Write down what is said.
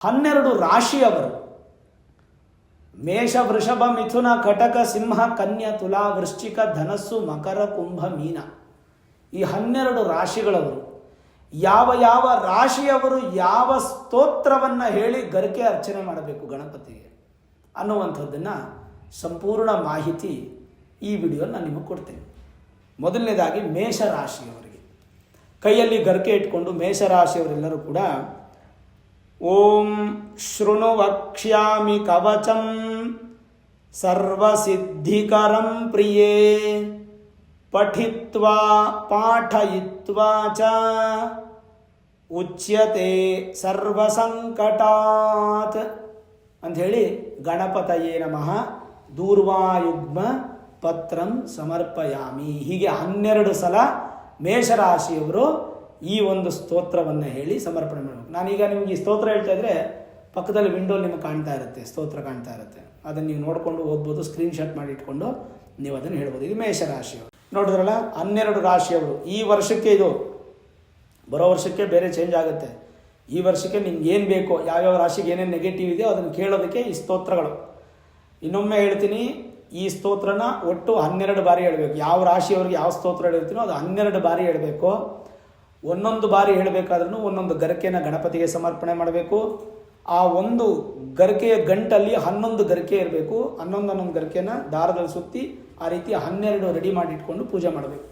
12 ರಾಶಿಯವರು ಮೇಷ, ವೃಷಭ, ಮಿಥುನ, ಕಟಕ, ಸಿಂಹ, ಕನ್ಯಾ, ತುಲಾ, ವೃಶ್ಚಿಕ, ಧನಸ್ಸು, ಮಕರ, ಕುಂಭ, ಮೀನ. ಈ 12 ರಾಶಿಗಳವರು ಯಾವ ಯಾವ ರಾಶಿಯವರು ಯಾವ ಸ್ತೋತ್ರವನ್ನು ಹೇಳಿ ಗರಿಕೆ ಅರ್ಚನೆ ಮಾಡಬೇಕು ಗಣಪತಿಗೆ ಅನ್ನುವಂಥದ್ದನ್ನು ಸಂಪೂರ್ಣ ಮಾಹಿತಿ ಈ ವಿಡಿಯೋ ನಾನು ನಿಮಗೆ ಕೊಡ್ತೇನೆ. ಮೊದಲನೇದಾಗಿ ಮೇಷರಾಶಿಯವರಿಗೆ ಕೈಯಲ್ಲಿ ಗರಿಕೆ ಇಟ್ಕೊಂಡು ಮೇಷರಾಶಿಯವರೆಲ್ಲರೂ ಕೂಡ ಓಂ ಶೃಣು ವಕ್ಷ್ಯಾಮಿ ಕವಚಂ ಸರ್ವಸಿದ್ಧಿಕರಂ ಪ್ರಿಯೇ ಪಠಿತ್ವಾ ಪಾಠಯಿತ್ವಾ ಚ ಉಚ್ಯತೆ ಸರ್ವಸಂಕಟಾತ್ ಅಂಥೇಳಿ ಗಣಪತಯೇ ನಮಃ ದೂರ್ವಾಯುಗ್ಮ ಪತ್ರಂ ಸಮರ್ಪಯಾಮಿ. ಹೀಗೆ 12 ಸಲ ಮೇಷರಾಶಿಯವರು ಈ ಒಂದು ಸ್ತೋತ್ರವನ್ನು ಹೇಳಿ ಸಮರ್ಪಣೆ ಮಾಡಬೇಕು. ನಾನೀಗ ನಿಮಗೆ ಈ ಸ್ತೋತ್ರ ಹೇಳ್ತಾ ಇದ್ರೆ ಪಕ್ಕದಲ್ಲಿ ವಿಂಡೋ ನಿಮಗೆ ಕಾಣ್ತಾ ಇರುತ್ತೆ, ಸ್ತೋತ್ರ ಕಾಣ್ತಾ ಇರುತ್ತೆ. ಅದನ್ನು ನೀವು ನೋಡಿಕೊಂಡು ಓದ್ಬೋದು, ಸ್ಕ್ರೀನ್ಶಾಟ್ ಮಾಡಿ ಇಟ್ಕೊಂಡು ನೀವು ಅದನ್ನು ಹೇಳ್ಬೋದು. ಇದು ಮೇಷರಾಶಿಯವರು ನೋಡಿದ್ರಲ್ಲ, 12 ರಾಶಿಯವರು. ಈ ವರ್ಷಕ್ಕೆ ಇದು ಬರೋ ವರ್ಷಕ್ಕೆ ಬೇರೆ ಚೇಂಜ್ ಆಗುತ್ತೆ. ಈ ವರ್ಷಕ್ಕೆ ನಿಮ್ಗೆ ಏನು ಬೇಕೋ, ಯಾವ್ಯಾವ ರಾಶಿಗೆ ಏನೇನು ನೆಗೆಟಿವ್ ಇದೆಯೋ ಅದನ್ನು ಕೇಳೋದಕ್ಕೆ ಈ ಸ್ತೋತ್ರಗಳು. ಇನ್ನೊಮ್ಮೆ ಹೇಳ್ತೀನಿ, ಈ ಸ್ತೋತ್ರನ ಒಟ್ಟು 12 ಬಾರಿ ಹೇಳಬೇಕು. ಯಾವ ರಾಶಿಯವ್ರಿಗೆ ಯಾವ ಸ್ತೋತ್ರ ಹೇಳಿರ್ತೀನೋ ಅದು 12 ಬಾರಿ ಹೇಳಬೇಕು. ಒಂದೊಂದು ಬಾರಿ ಹೇಳಬೇಕಾದ್ರೂ ಒಂದೊಂದು ಗರಿಕೆನ ಗಣಪತಿಗೆ ಸಮರ್ಪಣೆ ಮಾಡಬೇಕು. ಆ ಒಂದು ಗರಿಕೆಯ ಗಂಟಲ್ಲಿ 11 ಗರಿಕೆ ಇರಬೇಕು. 11 ಗರಿಕೆನ ದಾರದಲ್ಲಿ ಸುತ್ತಿ ಆ ರೀತಿ 12 ರೆಡಿ ಮಾಡಿ ಇಟ್ಕೊಂಡು ಪೂಜೆ ಮಾಡಬೇಕು.